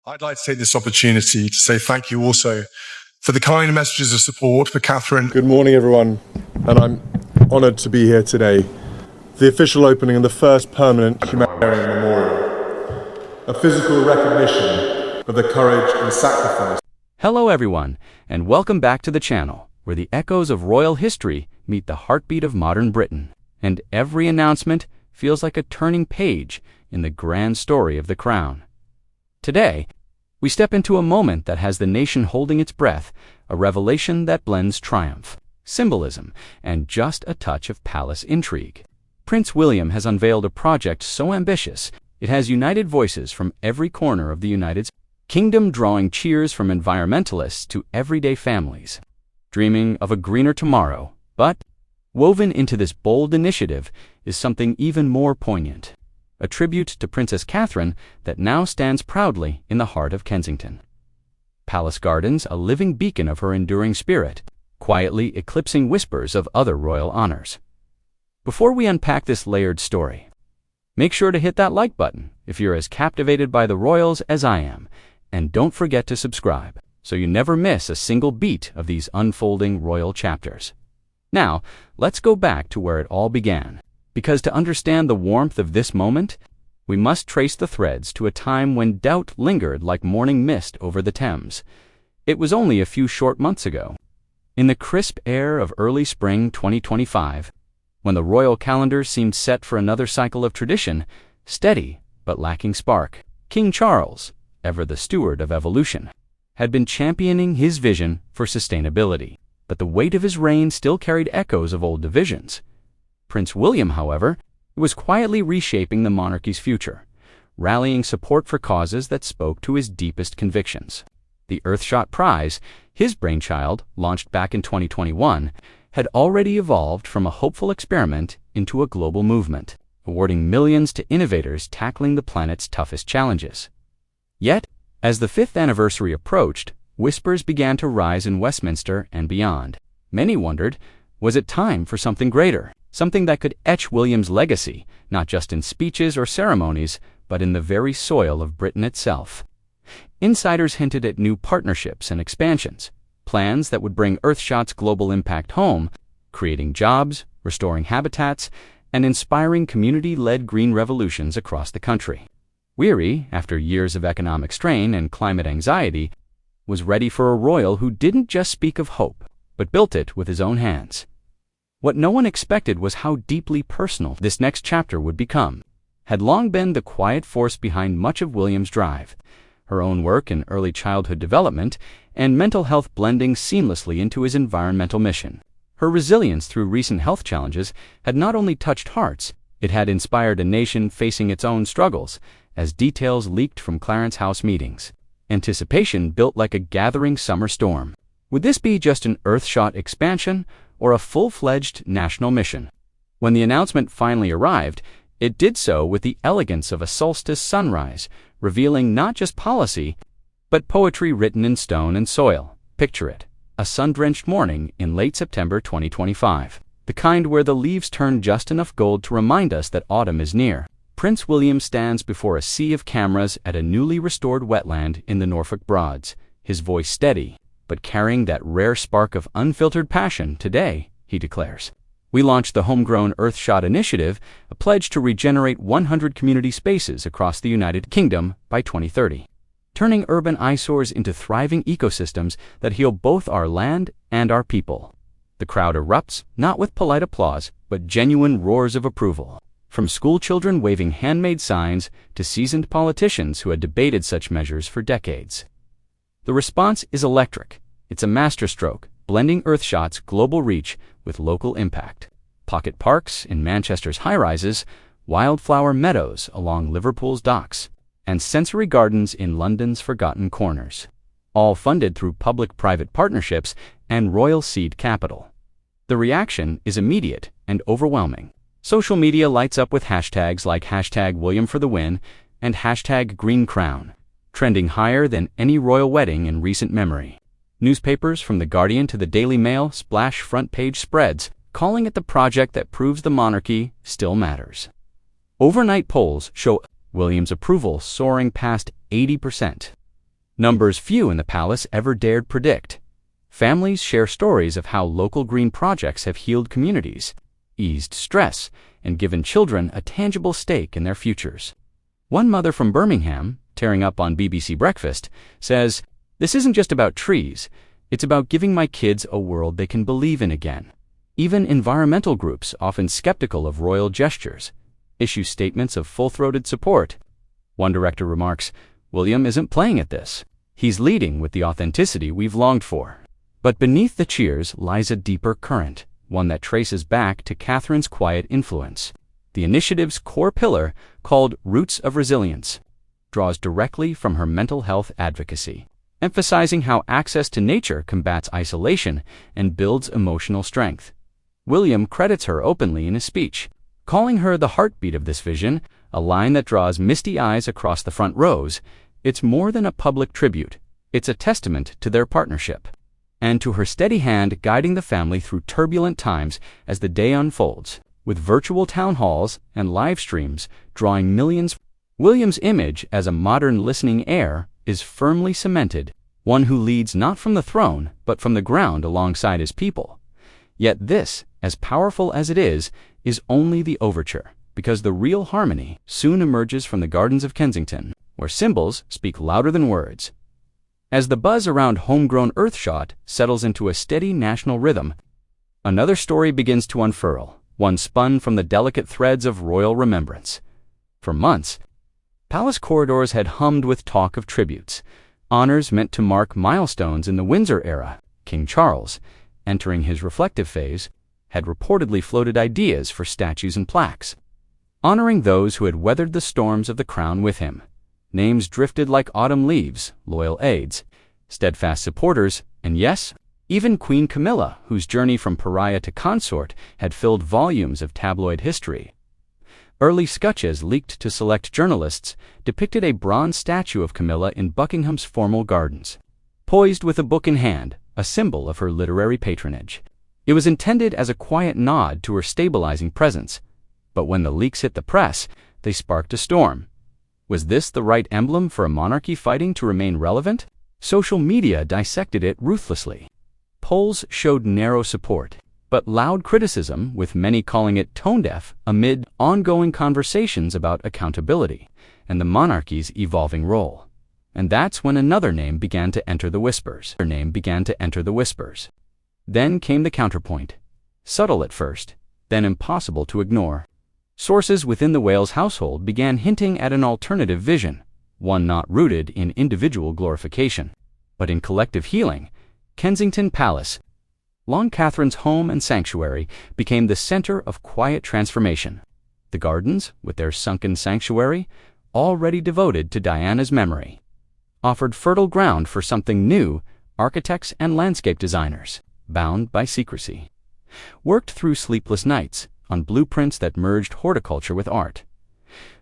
I'd like to take this opportunity to say thank you also for the kind messages of support for Catherine. Good morning, everyone, and I'm honoured to be here today. The official opening of the first permanent humanitarian memorial, a physical recognition of the courage and sacrifice. Hello everyone, and welcome back to the channel, where the echoes of royal history meet the heartbeat of modern Britain, and every announcement feels like a turning page in the grand story of the crown. Today, we step into a moment that has the nation holding its breath, a revelation that blends triumph, symbolism, and just a touch of palace intrigue. Prince William has unveiled a project so ambitious, it has united voices from every corner of the United Kingdom, drawing cheers from environmentalists to everyday families, dreaming of a greener tomorrow. But woven into this bold initiative is something even more poignant, a tribute to Princess Catherine that now stands proudly in the heart of Kensington. Palace Gardens, a living beacon of her enduring spirit, quietly eclipsing whispers of other royal honors. Before we unpack this layered story, make sure to hit that like button if you're as captivated by the royals as I am, and don't forget to subscribe so you never miss a single beat of these unfolding royal chapters. Now, let's go back to where it all began, because to understand the warmth of this moment, we must trace the threads to a time when doubt lingered like morning mist over the Thames. It was only a few short months ago, in the crisp air of early spring 2025, when the royal calendar seemed set for another cycle of tradition, steady but lacking spark. King Charles, ever the steward of evolution, had been championing his vision for sustainability, but the weight of his reign still carried echoes of old divisions. Prince William, however, was quietly reshaping the monarchy's future, rallying support for causes that spoke to his deepest convictions. The Earthshot Prize, his brainchild, launched back in 2021, had already evolved from a hopeful experiment into a global movement, awarding millions to innovators tackling the planet's toughest challenges. Yet, as the 5th anniversary approached, whispers began to rise in Westminster and beyond. Many wondered, was it time for something greater? Something that could etch William's legacy, not just in speeches or ceremonies, but in the very soil of Britain itself. Insiders hinted at new partnerships and expansions, plans that would bring Earthshot's global impact home, creating jobs, restoring habitats, and inspiring community-led green revolutions across the country. Weary, after years of economic strain and climate anxiety, was ready for a royal who didn't just speak of hope, but built it with his own hands. What no one expected was how deeply personal this next chapter would become. Had long been the quiet force behind much of William's drive, her own work in early childhood development and mental health blending seamlessly into his environmental mission. Her resilience through recent health challenges had not only touched hearts, it had inspired a nation facing its own struggles, as details leaked from Clarence House meetings. Anticipation built like a gathering summer storm. Would this be just an Earthshot expansion, or a full-fledged national mission? When the announcement finally arrived, it did so with the elegance of a solstice sunrise, revealing not just policy, but poetry written in stone and soil. Picture it, a sun-drenched morning in late September 2025, the kind where the leaves turn just enough gold to remind us that autumn is near. Prince William stands before a sea of cameras at a newly restored wetland in the Norfolk Broads, his voice steady, but carrying that rare spark of unfiltered passion. Today, he declares, we launched the homegrown Earthshot Initiative, a pledge to regenerate 100 community spaces across the United Kingdom by 2030, turning urban eyesores into thriving ecosystems that heal both our land and our people. The crowd erupts, not with polite applause, but genuine roars of approval, from school children waving handmade signs to seasoned politicians who had debated such measures for decades. The response is electric. It's a masterstroke, blending Earthshot's global reach with local impact. Pocket parks in Manchester's high-rises, wildflower meadows along Liverpool's docks, and sensory gardens in London's forgotten corners, all funded through public-private partnerships and royal seed capital. The reaction is immediate and overwhelming. Social media lights up with hashtags like #WilliamForTheWin and #GreenCrown, trending higher than any royal wedding in recent memory. Newspapers from The Guardian to the Daily Mail splash front-page spreads, calling it the project that proves the monarchy still matters. Overnight polls show William's approval soaring past 80%. Numbers few in the palace ever dared predict. Families share stories of how local green projects have healed communities, eased stress, and given children a tangible stake in their futures. One mother from Birmingham, tearing up on BBC Breakfast, says, "This isn't just about trees, it's about giving my kids a world they can believe in again." Even environmental groups, often skeptical of royal gestures, issue statements of full-throated support. One director remarks, "William isn't playing at this. He's leading with the authenticity we've longed for." But beneath the cheers lies a deeper current, one that traces back to Catherine's quiet influence. The initiative's core pillar, called Roots of Resilience, draws directly from her mental health advocacy, emphasizing how access to nature combats isolation and builds emotional strength. William credits her openly in his speech, calling her the heartbeat of this vision, a line that draws misty eyes across the front rows. It's more than a public tribute, it's a testament to their partnership, and to her steady hand guiding the family through turbulent times as the day unfolds, with virtual town halls and live streams drawing millions. William's image as a modern listening heir is firmly cemented, one who leads not from the throne, but from the ground alongside his people. Yet this, as powerful as it is only the overture, because the real harmony soon emerges from the gardens of Kensington, where symbols speak louder than words. As the buzz around homegrown earthshot settles into a steady national rhythm, another story begins to unfurl, one spun from the delicate threads of royal remembrance. For months, palace corridors had hummed with talk of tributes, honors meant to mark milestones in the Windsor era. King Charles, entering his reflective phase, had reportedly floated ideas for statues and plaques, honoring those who had weathered the storms of the crown with him. Names drifted like autumn leaves, loyal aides, steadfast supporters, and yes, even Queen Camilla, whose journey from pariah to consort had filled volumes of tabloid history. Early sketches leaked to select journalists depicted a bronze statue of Camilla in Buckingham's formal gardens, poised with a book in hand, a symbol of her literary patronage. It was intended as a quiet nod to her stabilizing presence, but when the leaks hit the press, they sparked a storm. Was this the right emblem for a monarchy fighting to remain relevant? Social media dissected it ruthlessly. Polls showed narrow support, but loud criticism, with many calling it tone-deaf amid ongoing conversations about accountability and the monarchy's evolving role. And that's when another name began to enter the whispers. Then came the counterpoint. Subtle at first, then impossible to ignore. Sources within the Wales household began hinting at an alternative vision, one not rooted in individual glorification, but in collective healing. Kensington Palace, long Catherine's home and sanctuary, became the center of quiet transformation. The gardens, with their sunken sanctuary, already devoted to Diana's memory, offered fertile ground for something new. Architects and landscape designers, bound by secrecy, worked through sleepless nights on blueprints that merged horticulture with art.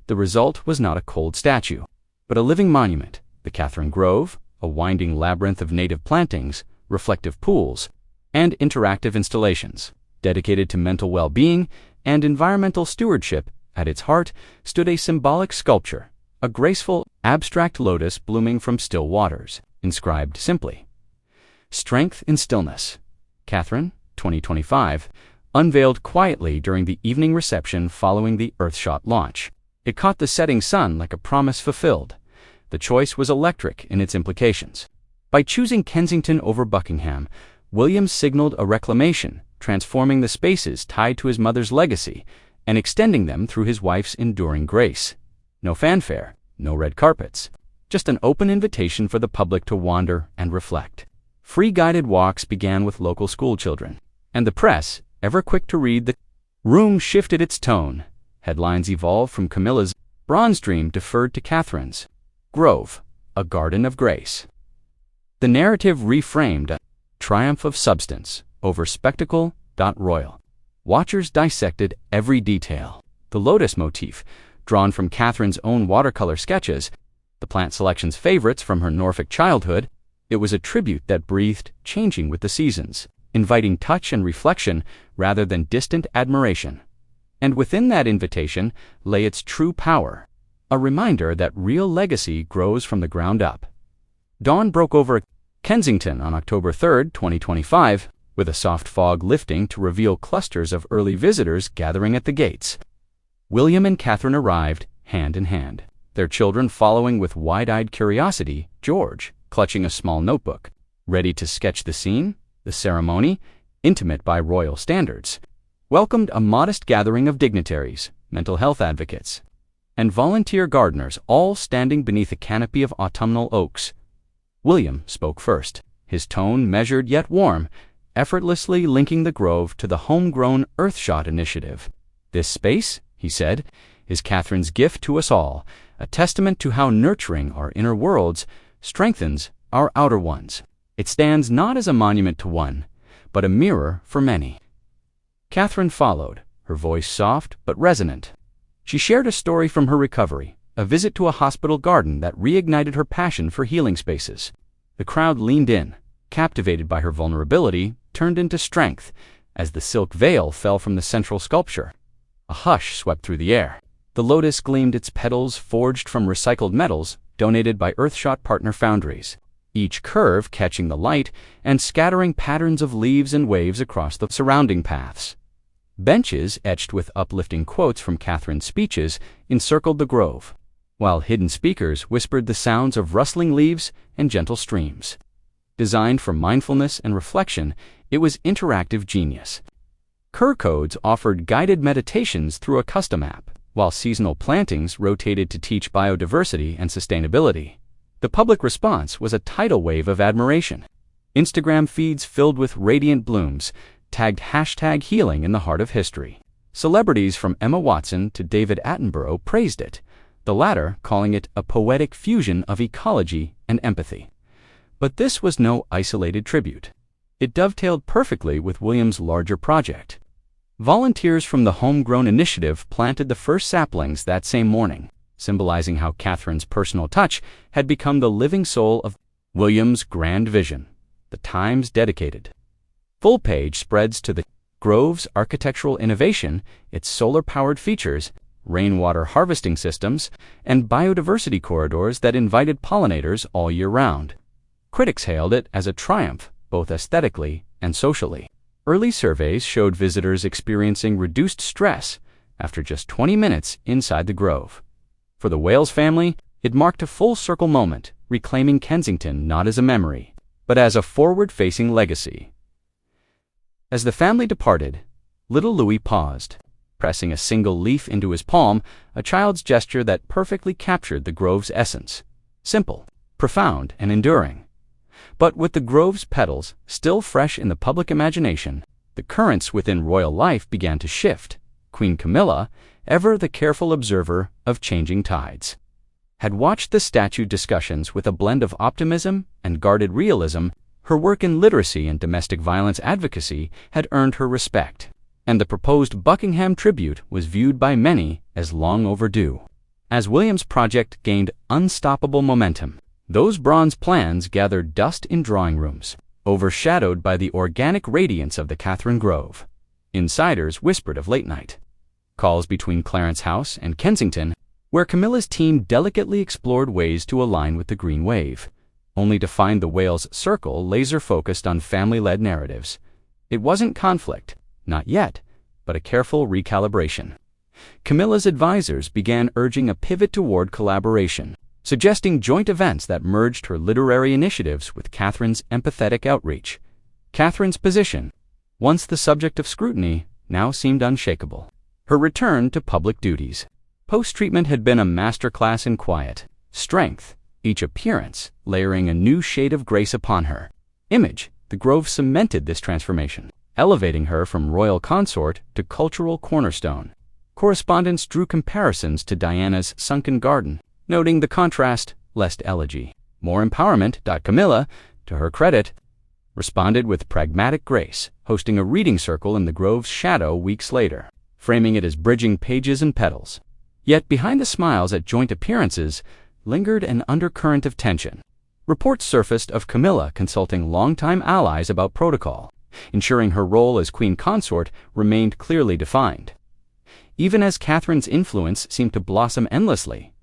The result was not a cold statue, but a living monument, the Catherine Grove, a winding labyrinth of native plantings, reflective pools, and interactive installations. Dedicated to mental well-being and environmental stewardship, at its heart stood a symbolic sculpture, a graceful, abstract lotus blooming from still waters, inscribed simply, "Strength in Stillness." Catherine, 2025, unveiled quietly during the evening reception following the Earthshot launch. It caught the setting sun like a promise fulfilled. The choice was electric in its implications. By choosing Kensington over Buckingham, William signaled a reclamation, transforming the spaces tied to his mother's legacy and extending them through his wife's enduring grace. No fanfare, no red carpets, just an open invitation for the public to wander and reflect. Free guided walks began with local schoolchildren, and the press, ever quick to read the room, shifted its tone. Headlines evolved from Camilla's bronze dream deferred to Catherine's Grove, a garden of grace. The narrative reframed a triumph of substance over spectacle. Royal watchers dissected every detail. The lotus motif, drawn from Catherine's own watercolor sketches, the plant selection's favorites from her Norfolk childhood, it was a tribute that breathed changing with the seasons, inviting touch and reflection rather than distant admiration. And within that invitation lay its true power, a reminder that real legacy grows from the ground up. Dawn broke over Kensington on October 3, 2025, with a soft fog lifting to reveal clusters of early visitors gathering at the gates. William and Catherine arrived, hand in hand, their children following with wide-eyed curiosity, George clutching a small notebook, ready to sketch the scene. The ceremony, intimate by royal standards, welcomed a modest gathering of dignitaries, mental health advocates, and volunteer gardeners, all standing beneath a canopy of autumnal oaks. William spoke first, his tone measured yet warm, effortlessly linking the grove to the homegrown Earthshot initiative. "This space," he said, "is Catherine's gift to us all, a testament to how nurturing our inner worlds strengthens our outer ones. It stands not as a monument to one, but a mirror for many." Catherine followed, her voice soft but resonant. She shared a story from her recovery, a visit to a hospital garden that reignited her passion for healing spaces. The crowd leaned in, captivated by her vulnerability, turned into strength, as the silk veil fell from the central sculpture. A hush swept through the air. The lotus gleamed its petals forged from recycled metals donated by Earthshot partner foundries, each curve catching the light and scattering patterns of leaves and waves across the surrounding paths. Benches etched with uplifting quotes from Catherine's speeches encircled the grove, while hidden speakers whispered the sounds of rustling leaves and gentle streams. Designed for mindfulness and reflection, it was interactive genius. QR codes offered guided meditations through a custom app, while seasonal plantings rotated to teach biodiversity and sustainability. The public response was a tidal wave of admiration. Instagram feeds filled with radiant blooms tagged #healing in the heart of history. Celebrities from Emma Watson to David Attenborough praised it, the latter calling it a poetic fusion of ecology and empathy. But this was no isolated tribute. It dovetailed perfectly with William's larger project. Volunteers from the Homegrown Initiative planted the first saplings that same morning, symbolizing how Catherine's personal touch had become the living soul of William's grand vision. The Times dedicated full-page spreads to the grove's architectural innovation, its solar-powered features, rainwater harvesting systems, and biodiversity corridors that invited pollinators all year round. Critics hailed it as a triumph, both aesthetically and socially. Early surveys showed visitors experiencing reduced stress after just 20 minutes inside the grove. For the Wales family, it marked a full-circle moment, reclaiming Kensington not as a memory, but as a forward-facing legacy. As the family departed, little Louis paused, pressing a single leaf into his palm, a child's gesture that perfectly captured the grove's essence. Simple, profound, and enduring. But with the grove's petals still fresh in the public imagination, the currents within royal life began to shift. Queen Camilla, ever the careful observer of changing tides, had watched the statue discussions with a blend of optimism and guarded realism. Her work in literacy and domestic violence advocacy had earned her respect, and the proposed Buckingham tribute was viewed by many as long overdue. As William's project gained unstoppable momentum, those bronze plans gathered dust in drawing rooms, overshadowed by the organic radiance of the Catherine Grove. Insiders whispered of late night calls between Clarence House and Kensington, where Camilla's team delicately explored ways to align with the green wave, only to find the Wales Circle laser-focused on family-led narratives. It wasn't conflict, not yet, but a careful recalibration. Camilla's advisors began urging a pivot toward collaboration, suggesting joint events that merged her literary initiatives with Catherine's empathetic outreach. Catherine's position, once the subject of scrutiny, now seemed unshakable. Her return to public duties. Post-treatment had been a masterclass in quiet strength, each appearance layering a new shade of grace upon her image. The Grove cemented this transformation, elevating her from royal consort to cultural cornerstone. Correspondents drew comparisons to Diana's sunken garden, noting the contrast, less elegy, more empowerment. Camilla, to her credit, responded with pragmatic grace, hosting a reading circle in the Grove's shadow weeks later, framing it as bridging pages and petals. Yet behind the smiles at joint appearances lingered an undercurrent of tension. Reports surfaced of Camilla consulting longtime allies about protocol, ensuring her role as queen consort remained clearly defined. Even as Catherine's influence seemed to blossom endlessly,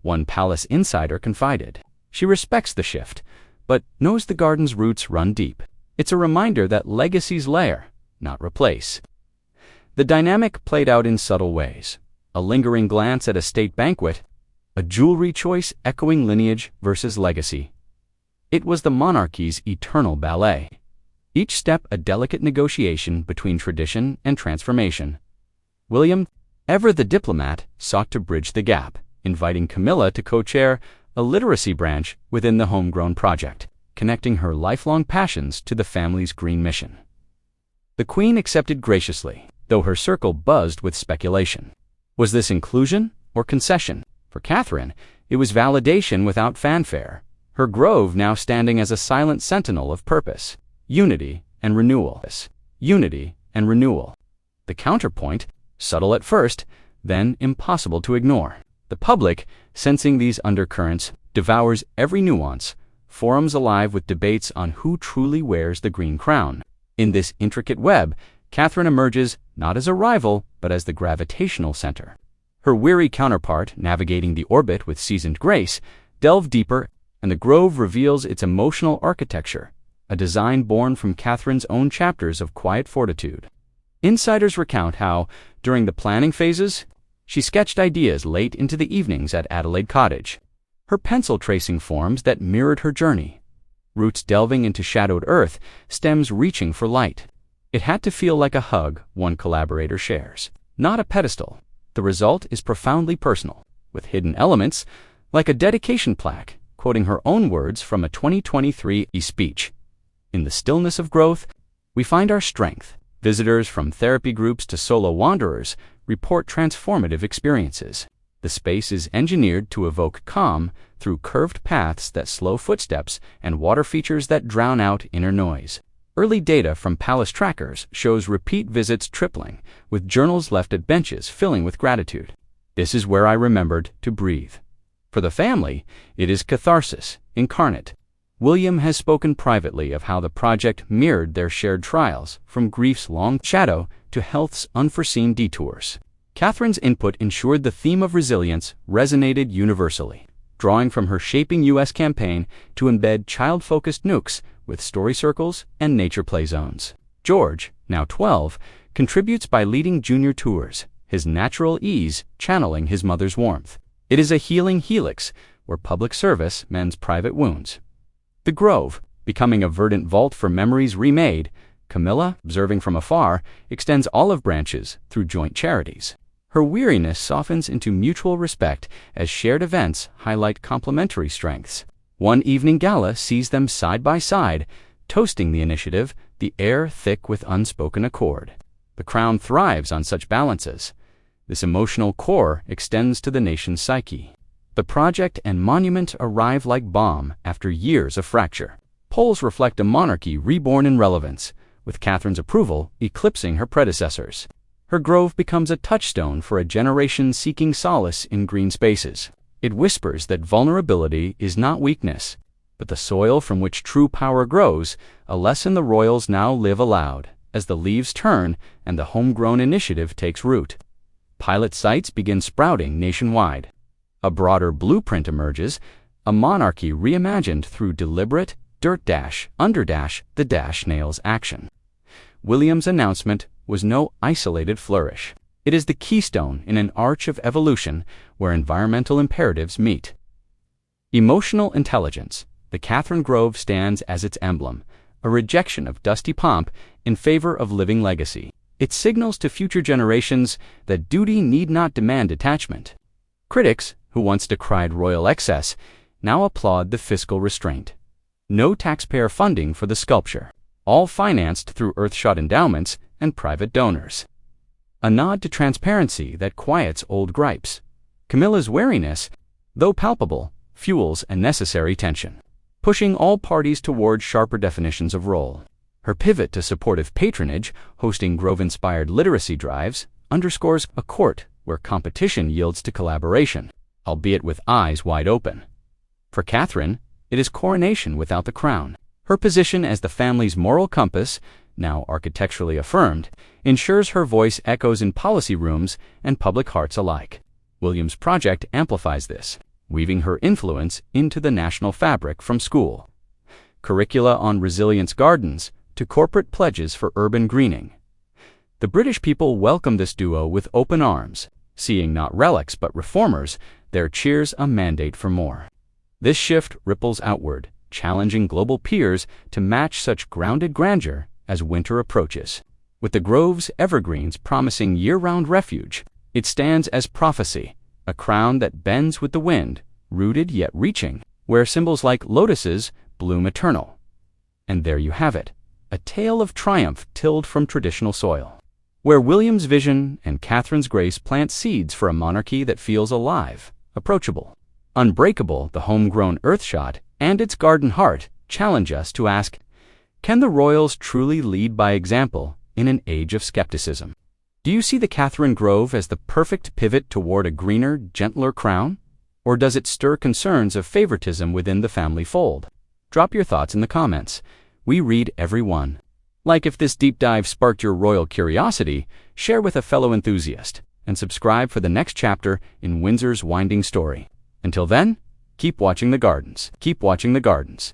one palace insider confided, "She respects the shift, but knows the garden's roots run deep. It's a reminder that legacies layer, not replace. The dynamic played out in subtle ways. A lingering glance at a state banquet, a jewelry choice echoing lineage versus legacy. It was the monarchy's eternal ballet. Each step a delicate negotiation between tradition and transformation. William, ever the diplomat, sought to bridge the gap, inviting Camilla to co-chair a literacy branch within the homegrown project, connecting her lifelong passions to the family's green mission. The Queen accepted graciously, though her circle buzzed with speculation. Was this inclusion or concession? For Catherine, it was validation without fanfare, her grove now standing as a silent sentinel of purpose, unity and renewal. Unity and renewal. The counterpoint, subtle at first, then impossible to ignore. The public, sensing these undercurrents, devours every nuance, forums alive with debates on who truly wears the green crown. In this intricate web, Catherine emerges not as a rival, but as the gravitational center. Her weary counterpart, navigating the orbit with seasoned grace, delve deeper, and the grove reveals its emotional architecture, a design born from Catherine's own chapters of quiet fortitude. Insiders recount how, during the planning phases, she sketched ideas late into the evenings at Adelaide Cottage, her pencil tracing forms that mirrored her journey, roots delving into shadowed earth, stems reaching for light. It had to feel like a hug one collaborator shares, not a pedestal. The result is profoundly personal, with hidden elements, like a dedication plaque, quoting her own words from a 2023 speech. In the stillness of growth, we find our strength. Visitors from therapy groups to solo wanderers report transformative experiences. The space is engineered to evoke calm through curved paths that slow footsteps and water features that drown out inner noise. Early data from Palace trackers shows repeat visits tripling, with journals left at benches filling with gratitude. This is where I remembered to breathe. For the family, it is catharsis incarnate. William has spoken privately of how the project mirrored their shared trials, from grief's long shadow to health's unforeseen detours. Catherine's input ensured the theme of resilience resonated universally, drawing from her shaping U.S. campaign to embed child-focused nukes with story circles and nature play zones. George, now 12, contributes by leading junior tours, his natural ease channeling his mother's warmth. It is a healing helix where public service mends private wounds. The Grove, becoming a verdant vault for memories remade, Camilla, observing from afar, extends olive branches through joint charities. Her weariness softens into mutual respect as shared events highlight complementary strengths. One evening gala sees them side by side, toasting the initiative, the air thick with unspoken accord. The crown thrives on such balances. This emotional core extends to the nation's psyche. The project and monument arrive like balm after years of fracture. Polls reflect a monarchy reborn in relevance, with Catherine's approval eclipsing her predecessors. Her grove becomes a touchstone for a generation seeking solace in green spaces. It whispers that vulnerability is not weakness, but the soil from which true power grows, a lesson the royals now live aloud as the leaves turn and the homegrown initiative takes root. Pilot sites begin sprouting nationwide. A broader blueprint emerges, a monarchy reimagined through deliberate the dash nails action. William's announcement was no isolated flourish. It is the keystone in an arch of evolution where environmental imperatives meet. Emotional intelligence. The Catherine Grove stands as its emblem, a rejection of dusty pomp in favor of living legacy. It signals to future generations that duty need not demand detachment. Critics, who once decried royal excess, now applaud the fiscal restraint. No taxpayer funding for the sculpture, all financed through earthshot endowments and private donors. A nod to transparency that quiets old gripes. Camilla's wariness, though palpable, fuels a necessary tension, pushing all parties toward sharper definitions of role. Her pivot to supportive patronage, hosting Grove-inspired literacy drives, underscores a court where competition yields to collaboration, albeit with eyes wide open. For Catherine, it is coronation without the crown. Her position as the family's moral compass, now architecturally affirmed, ensures her voice echoes in policy rooms and public hearts alike. William's project amplifies this, weaving her influence into the national fabric from school curricula on resilience gardens, to corporate pledges for urban greening. The British people welcomed this duo with open arms, seeing not relics but reformers, their cheers a mandate for more. This shift ripples outward, challenging global peers to match such grounded grandeur as winter approaches. With the grove's evergreens promising year-round refuge, it stands as prophecy, a crown that bends with the wind, rooted yet reaching, where symbols like lotuses bloom eternal. And there you have it, a tale of triumph tilled from traditional soil, where William's vision and Catherine's grace plant seeds for a monarchy that feels alive, approachable. Unbreakable, the homegrown earthshot and its garden heart challenge us to ask, can the royals truly lead by example in an age of skepticism? Do you see the Catherine Grove as the perfect pivot toward a greener, gentler crown? Or does it stir concerns of favoritism within the family fold? Drop your thoughts in the comments. We read every one. Like if this deep dive sparked your royal curiosity, share with a fellow enthusiast, and subscribe for the next chapter in Windsor's winding story. Until then, keep watching the gardens. Keep watching the gardens.